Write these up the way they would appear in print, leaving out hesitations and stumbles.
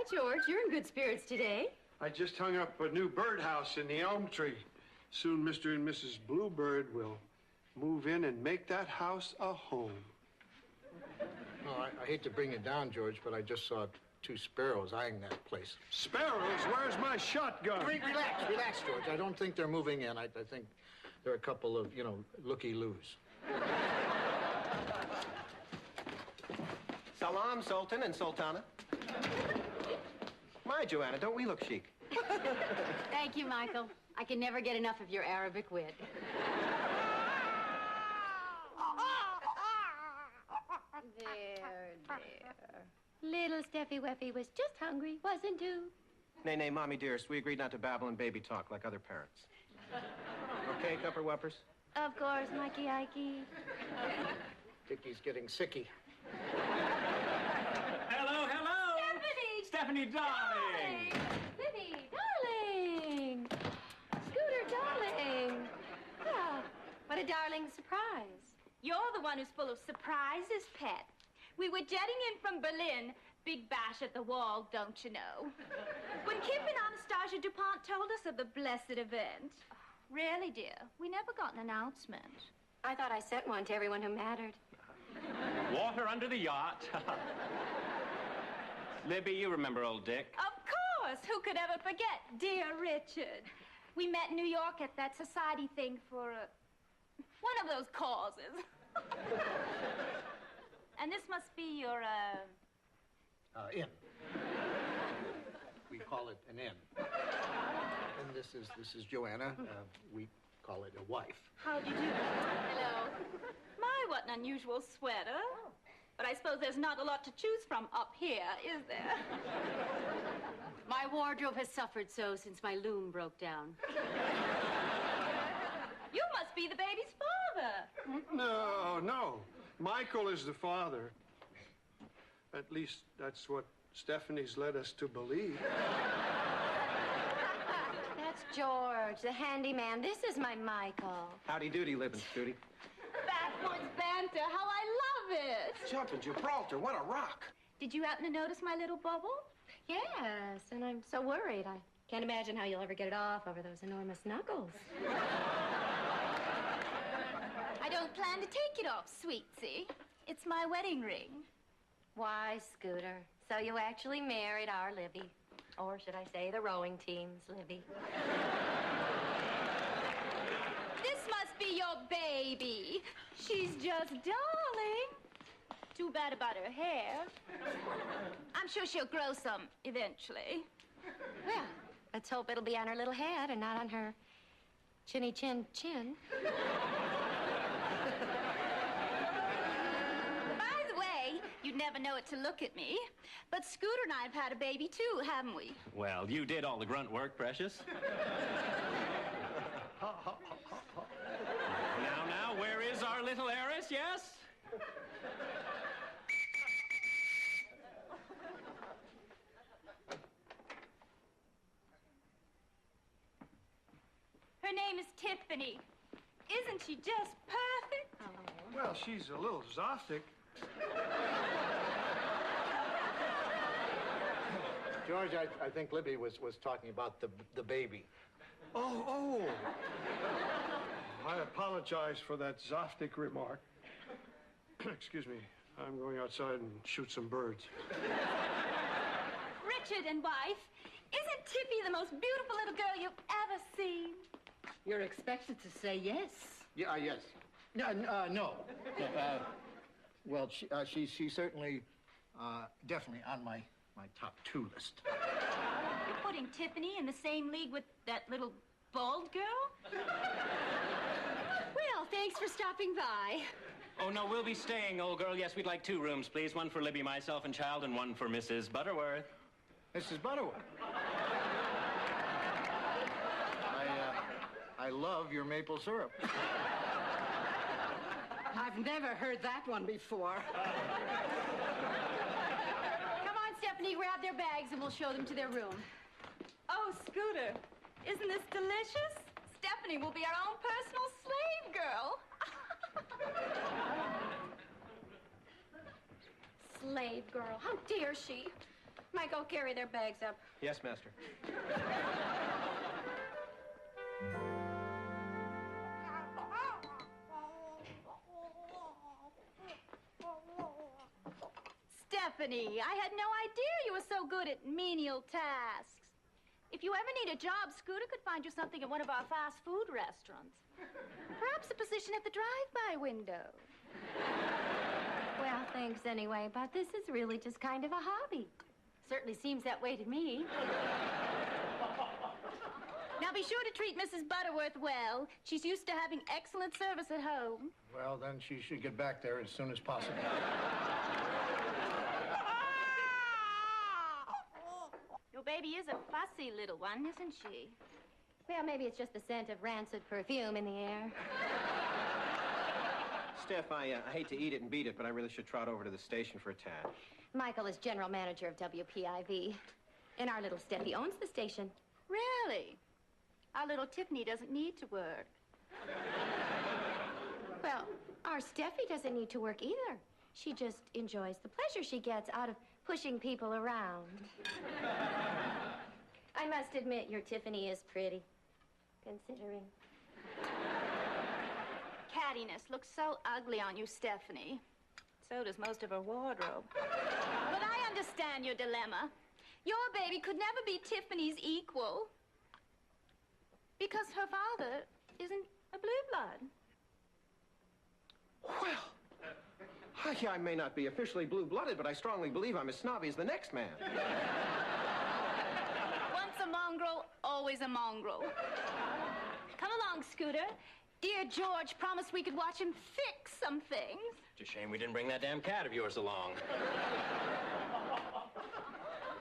Hi, George. You're in good spirits today. I just hung up a new birdhouse in the elm tree. Soon Mr. and Mrs. Bluebird will move in and make that house a home. No, I hate to bring it down, George, but I just saw 2 sparrows eyeing that place. Sparrows? Where's my shotgun? Relax, George. I don't think they're moving in. I think they're a couple of, looky-loos. Salam, Sultan and Sultana. My, Joanna, don't we look chic? Thank you, Michael. I can never get enough of your Arabic wit. There. Little Steffi Weffy was just hungry, wasn't you? Nay, Mommy dearest, we agreed not to babble and baby talk like other parents. Okay, Cupper Wuppers? Of course, Mikey Ikey. Dickie's getting sicky. Hello. Stephanie, darling. Libby, darling. Scooter, darling. Ah, what a darling surprise. You're the one who's full of surprises, pet. We were jetting in from Berlin. Big bash at the wall, don't you know? When Kip and Anastasia DuPont told us of the blessed event. Really, dear, we never got an announcement. I thought I sent one to everyone who mattered. Water under the yacht. Libby, you remember old Dick? Of course! Who could ever forget dear Richard? We met in New York at that society thing for one of those causes. And this must be your, Inn. We call it an inn. And this is Joanna. We call it a wife. How do you do? Hello. My, what an unusual sweater. But I suppose there's not a lot to choose from up here, is there? My wardrobe has suffered so since my loom broke down. You must be the baby's father. No. Michael is the father. At least that's what Stephanie's led us to believe. That's George, the handyman. This is my Michael. Howdy doody, living, Scooty. Backwards banter, how I love it. Jumping Gibraltar, what a rock. Did you happen to notice my little bubble? Yes, and I'm so worried. I can't imagine how you'll ever get it off over those enormous knuckles. I don't plan to take it off, sweetie. It's my wedding ring. Why, Scooter, so you actually married our Libby. Or should I say the rowing team's Libby. This must be your baby. She's just darling. Too bad about her hair. I'm sure she'll grow some eventually. Well, let's hope it'll be on her little head and not on her chinny chin chin. By the way, you'd never know it to look at me, but Scooter and I have had a baby too, haven't we? Well, you did all the grunt work, precious. Now, where is our little heiress, yes? Her name is Tiffany. Isn't she just perfect? Oh. Well, she's a little Zothic. George, I think Libby was talking about the baby. Oh. I apologize for that Zothic remark. Excuse me. I'm going outside and shoot some birds. Richard and wife, isn't Tippy the most beautiful little girl you've ever seen? You're expected to say yes. Yeah, yes. No. Well, she's certainly, definitely on my top 2 list. You're putting Tiffany in the same league with that little bald girl? Well, thanks for stopping by. Oh, no, we'll be staying, old girl. Yes, we'd like 2 rooms, please. One for Libby, myself, and child, and one for Mrs. Butterworth. Mrs. Butterworth. I love your maple syrup. I've never heard that one before. Come on, Stephanie, grab their bags and we'll show them to their room. Oh, Scooter, isn't this delicious? Stephanie will be our own personal slave girl. Slave girl, how dare she? Michael, carry their bags up. Yes, Master. Stephanie, I had no idea you were so good at menial tasks. If you ever need a job, Scooter could find you something at one of our fast food restaurants. Perhaps a position at the drive-by window. Well, thanks anyway, but this is really just kind of a hobby. Certainly seems that way to me. Now be sure to treat Mrs. Butterworth well. She's used to having excellent service at home. Well, then she should get back there as soon as possible. Your baby is a fussy little one, isn't she? Well, maybe it's just the scent of rancid perfume in the air. Steph, I hate to eat it and beat it, but I really should trot over to the station for a tad. Michael is general manager of WPIV. And our little Steffi owns the station. Really? Our little Tiffany doesn't need to work. Well, our Steffi doesn't need to work either. She just enjoys the pleasure she gets out of pushing people around. I must admit, your Tiffany is pretty, considering. Cattiness looks so ugly on you, Stephanie. So does most of her wardrobe. But I understand your dilemma. Your baby could never be Tiffany's equal. Because her father isn't a blue blood. Well, I may not be officially blue-blooded, but I strongly believe I'm as snobby as the next man. Once a mongrel, always a mongrel. Come along, Scooter. Dear George promised we could watch him fix some things. It's a shame we didn't bring that damn cat of yours along.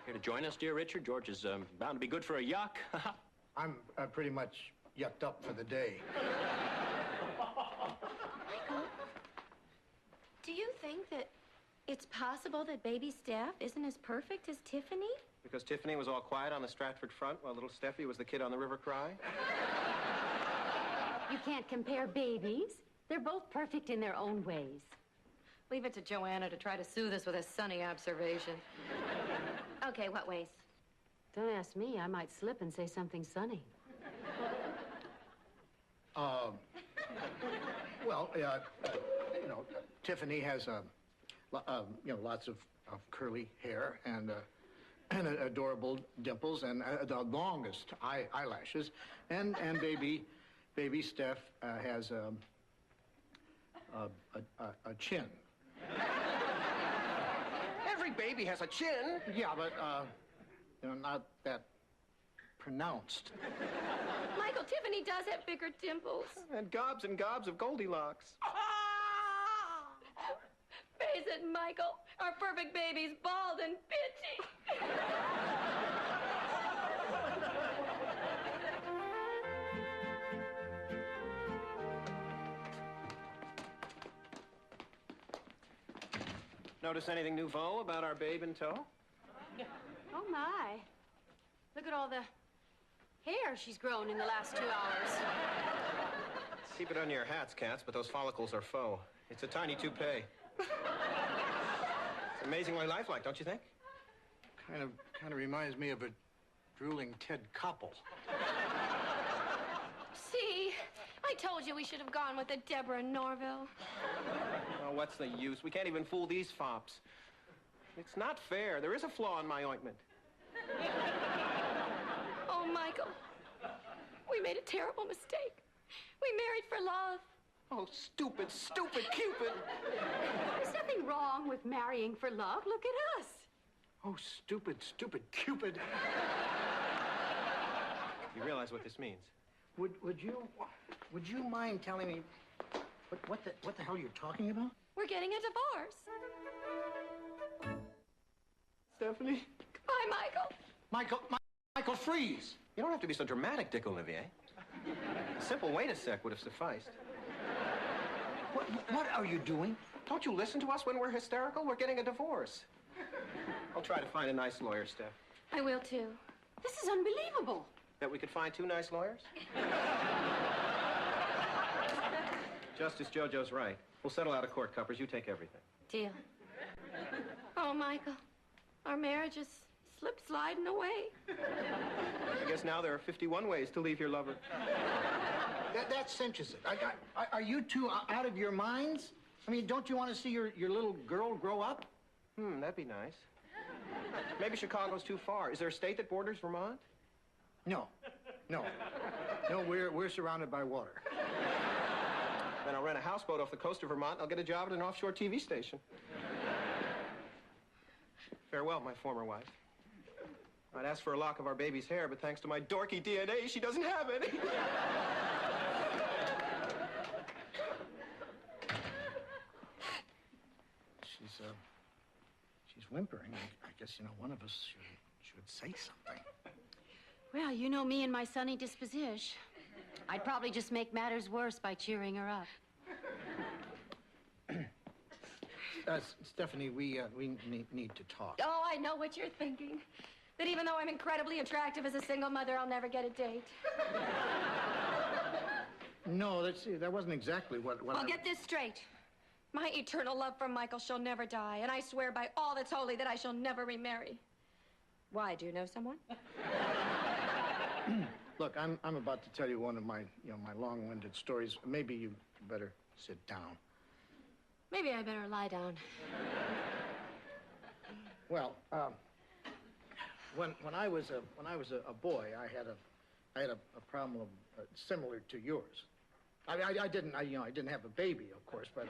Here to join us, dear Richard? George is bound to be good for a yuck. I'm pretty much yucked up for the day. Michael, do you think that it's possible that baby Steph isn't as perfect as Tiffany? Because Tiffany was all quiet on the Stratford front while little Steffi was the kid on the river cry? You can't compare babies. They're both perfect in their own ways. Leave it to Joanna to try to soothe us with a sunny observation. Okay, what ways? Don't ask me. I might slip and say something sunny. Well, Tiffany has, lots of curly hair and adorable dimples and the longest eyelashes. And baby Steph has a chin. Every baby has a chin. Yeah, but, not that pronounced. Michael, Tiffany does have bigger dimples. And gobs of Goldilocks. Face it, Michael. Our perfect baby's bald and bitchy. Notice anything nouveau about our babe in tow? Oh, my. Look at all the hair she's grown in the last 2 hours. Keep it under your hats, cats, but those follicles are faux. It's a tiny toupee. It's amazingly lifelike, don't you think? Kind of reminds me of a drooling Ted Koppel. See, I told you we should have gone with the Deborah Norville. Oh, what's the use? We can't even fool these fops. It's not fair. There is a flaw in my ointment. Oh, Michael, we made a terrible mistake. We married for love. Oh, stupid Cupid. There's nothing wrong with marrying for love. Look at us. Oh, stupid Cupid. You realize what this means? Would you mind telling me what the hell you're talking about? We're getting a divorce. Stephanie? Goodbye, Michael. Michael, freeze! You don't have to be so dramatic, Dick Olivier. A simple wait a sec would have sufficed. What are you doing? Don't you listen to us when we're hysterical? We're getting a divorce. I'll try to find a nice lawyer, Steph. I will, too. This is unbelievable. Bet we could find 2 nice lawyers? Justice Jojo's right. We'll settle out of court, Cuppers. You take everything. Deal. Oh, Michael, our marriage is slip sliding away. I guess now there are 51 ways to leave your lover. That cinches it. Are you two out of your minds? I mean, don't you want to see your little girl grow up? That'd be nice. Maybe Chicago's too far. Is there a state that borders Vermont? No. We're surrounded by water. Then I'll rent a houseboat off the coast of Vermont. I'll get a job at an offshore TV station. Farewell, my former wife. I'd ask for a lock of our baby's hair, but thanks to my dorky DNA, she doesn't have any. She's whimpering. I guess, one of us should say something. Well, you know me and my sunny disposition. I'd probably just make matters worse by cheering her up. Stephanie, we need to talk. Oh, I know what you're thinking. That even though I'm incredibly attractive as a single mother, I'll never get a date. No, that wasn't exactly what Well, get this straight. My eternal love for Michael shall never die, and I swear by all that's holy that I shall never remarry. Why? Do you know someone? Look, I'm about to tell you one of my long-winded stories. Maybe you better sit down. Maybe I better lie down. Well, when I was a boy, I had a problem similar to yours. I didn't have a baby, of course, but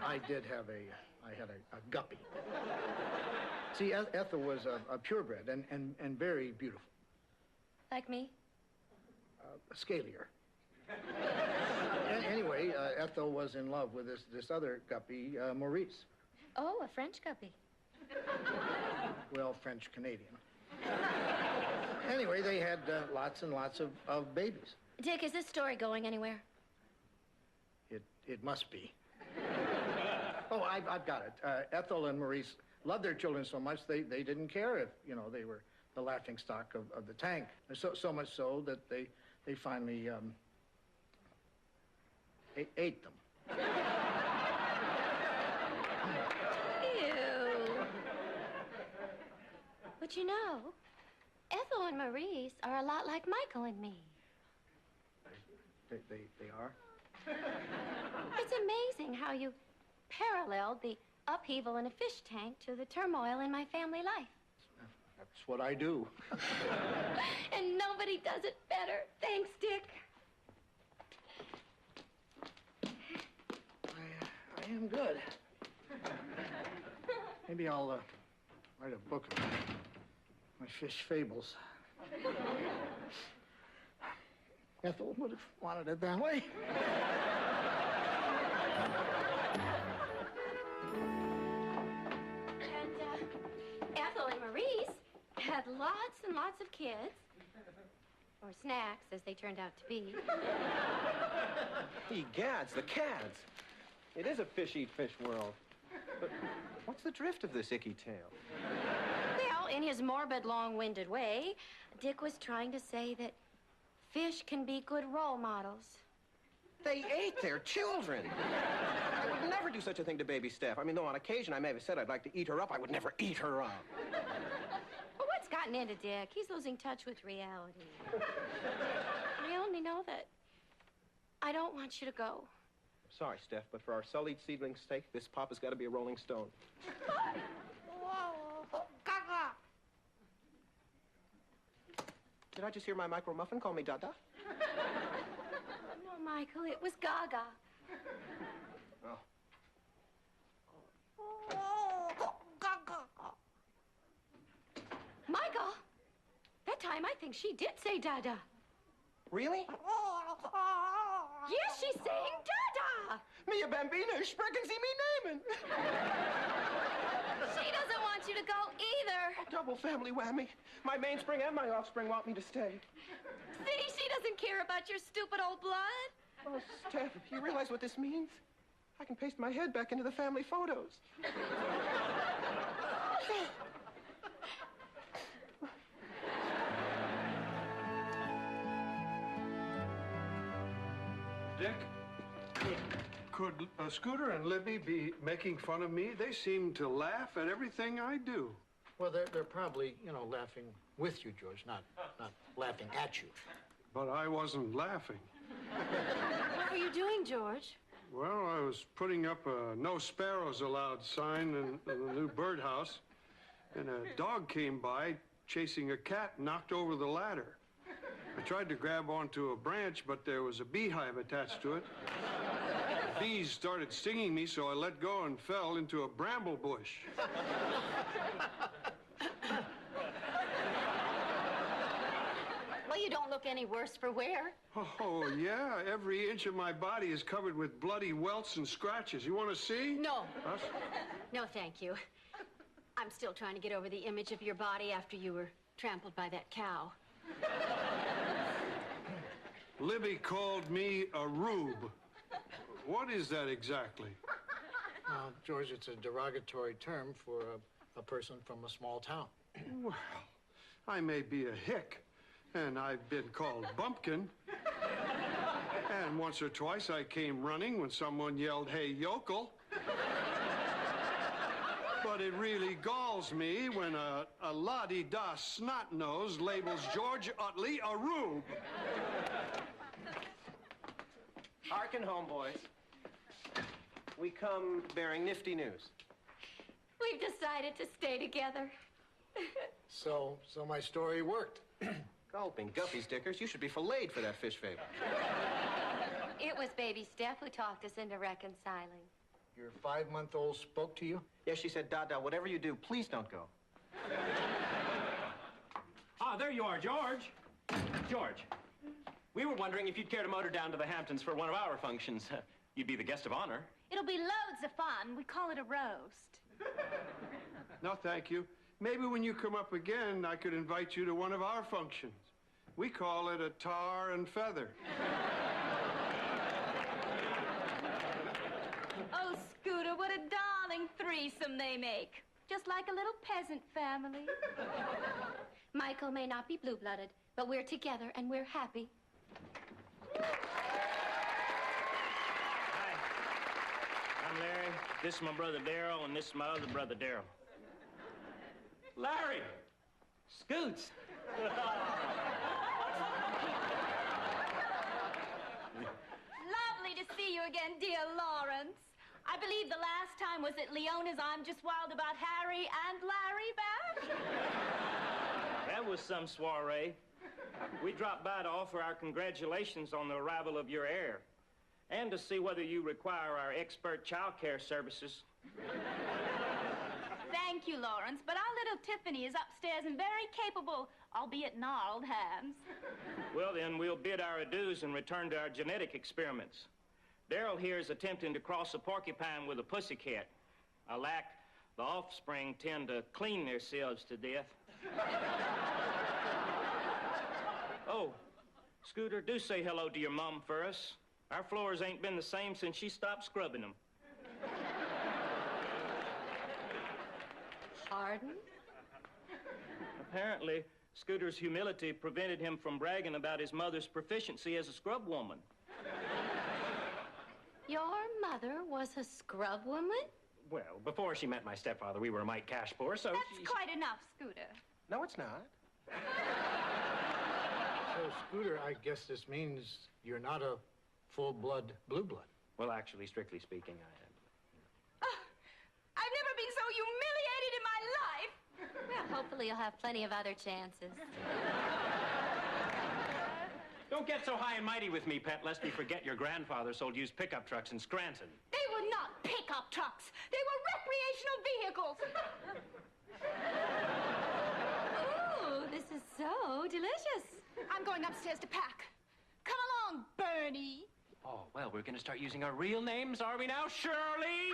I did have a guppy. See, Ethel was a purebred and very beautiful. Like me? Scalier. Anyway, Ethel was in love with this other guppy, Maurice. Oh, a French guppy. Well, French-Canadian. Anyway, they had lots and lots of babies. Dick, is this story going anywhere? It must be. Oh, I've got it. Ethel and Maurice loved their children so much they didn't care if, they were the laughing stock of the tank. So much so that they finally ate them. Ew. But Ethel and Maurice are a lot like Michael and me. They are? It's amazing how you paralleled the upheaval in a fish tank to the turmoil in my family life. That's what I do. And nobody does it better. Thanks, Dick. I am good. Maybe I'll write a book of my fish fables. Ethel would have wanted it that way. And Ethel and Maurice had lots and lots of kids. Or snacks, as they turned out to be. Egads, the cads. It is a fish-eat-fish world. But what's the drift of this icky tale? Well, in his morbid, long-winded way, Dick was trying to say that fish can be good role models. They ate their children. I would never do such a thing to baby Steph. I mean, though on occasion I may have said I'd like to eat her up, I would never eat her up. Well, what's gotten into Dick? He's losing touch with reality. I only know that I don't want you to go. Sorry, Steph, but for our sullied seedling's sake, this pop has got to be a Rolling Stone. Did I just hear my micro muffin call me Dada? No, Michael, it was Gaga. Oh. Michael, that time I think she did say Dada. Really? Yes, she's saying Dada. Mia Bambina, sprechen Sie me nehmen. She doesn't want you to go either. Double family whammy. My mainspring and my offspring want me to stay. See, she doesn't care about your stupid old blood. Oh, Steph, you realize what this means? I can paste my head back into the family photos. Dick, could Scooter and Libby be making fun of me? They seem to laugh at everything I do. Well, they're probably, laughing with you, George, not laughing at you. But I wasn't laughing. What were you doing, George? Well, I was putting up a no sparrows allowed sign in the new birdhouse, and a dog came by chasing a cat and knocked over the ladder. I tried to grab onto a branch, but there was a beehive attached to it. The bees started stinging me, so I let go and fell into a bramble bush. Well, you don't look any worse for wear. Oh, yeah. Every inch of my body is covered with bloody welts and scratches. You want to see? No. Us? No, thank you. I'm still trying to get over the image of your body after you were trampled by that cow. Libby called me a rube. What is that exactly? George, it's a derogatory term for a person from a small town. Well, I may be a hick, and I've been called bumpkin. And once or twice I came running when someone yelled, "Hey, yokel." But it really galls me when a la-di-da snot-nose labels George Utley a rube. Hearken, homeboys. We come bearing nifty news. We've decided to stay together. So my story worked. Gulping guppy stickers, you should be filleted for that fish fable. It was baby Steph who talked us into reconciling. Your 5-month-old spoke to you? Yes, she said, Dada, whatever you do, please don't go. Ah, there you are, George. George, we were wondering if you'd care to motor down to the Hamptons for one of our functions. You'd be the guest of honor. It'll be loads of fun. We call it a roast. No, thank you. Maybe when you come up again, I could invite you to one of our functions. We call it a tar and feather. Oh, Scooter, what a darling threesome they make. Just like a little peasant family. Michael may not be blue-blooded, but we're together and we're happy. Hi. I'm Larry. This is my brother Darryl, and this is my other brother Darryl. Larry! Scoots! Lovely to see you again, dear Lawrence. I believe the last time was at Leona's I'm Just Wild About Harry and Larry bash. That was some soiree. We dropped by to offer our congratulations on the arrival of your heir, and to see whether you require our expert child care services. Thank you, Lawrence, but our little Tiffany is upstairs and very capable, albeit gnarled hands. Well, then, we'll bid our adieus and return to our genetic experiments. Darryl here is attempting to cross a porcupine with a pussycat. Alack, the offspring tend to clean themselves to death. Oh, Scooter, do say hello to your mom for us. Our floors ain't been the same since she stopped scrubbing them. Pardon? Apparently, Scooter's humility prevented him from bragging about his mother's proficiency as a scrub woman. Your mother was a scrub woman? Well, before she met my stepfather, we were a mite cash poor, so... That's quite enough, Scooter. No, it's not. So, Scooter, I guess this means you're not a full-blood blue blood. Well, actually, strictly speaking, I am. I've never been so humiliated in my life. Well, hopefully you'll have plenty of other chances. Don't get so high and mighty with me, pet, lest we forget your grandfather sold used pickup trucks in Scranton. They were not pickup trucks. They were recreational vehicles. Ooh, this is so delicious. I'm going upstairs to pack. Come along, Bernie. Oh, well, we're going to start using our real names, are we now, Shirley?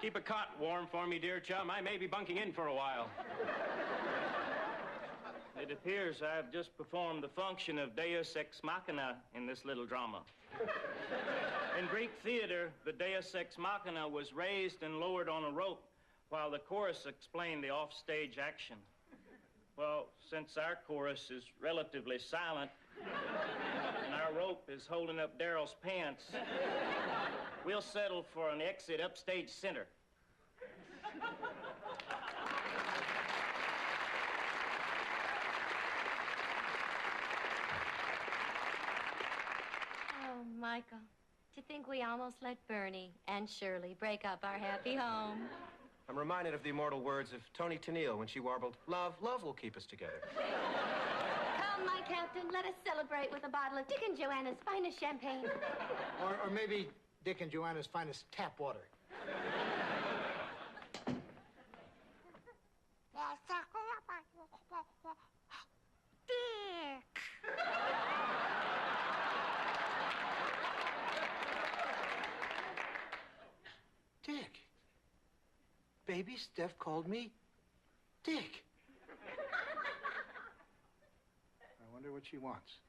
Keep a cot warm for me, dear chum. I may be bunking in for a while. It appears I've just performed the function of Deus Ex Machina in this little drama. In Greek theater, the Deus Ex Machina was raised and lowered on a rope while the chorus explained the offstage action. Well, since our chorus is relatively silent, and our rope is holding up Daryl's pants, we'll settle for an exit upstage center. Oh, Michael, to think we almost let Bernie and Shirley break up our happy home. I'm reminded of the immortal words of Toni Tennille when she warbled, "Love, love will keep us together." Come, my captain, let us celebrate with a bottle of Dick and Joanna's finest champagne. Or maybe Dick and Joanna's finest tap water. Dick. Dick. Baby Steph called me Dick. I wonder what she wants.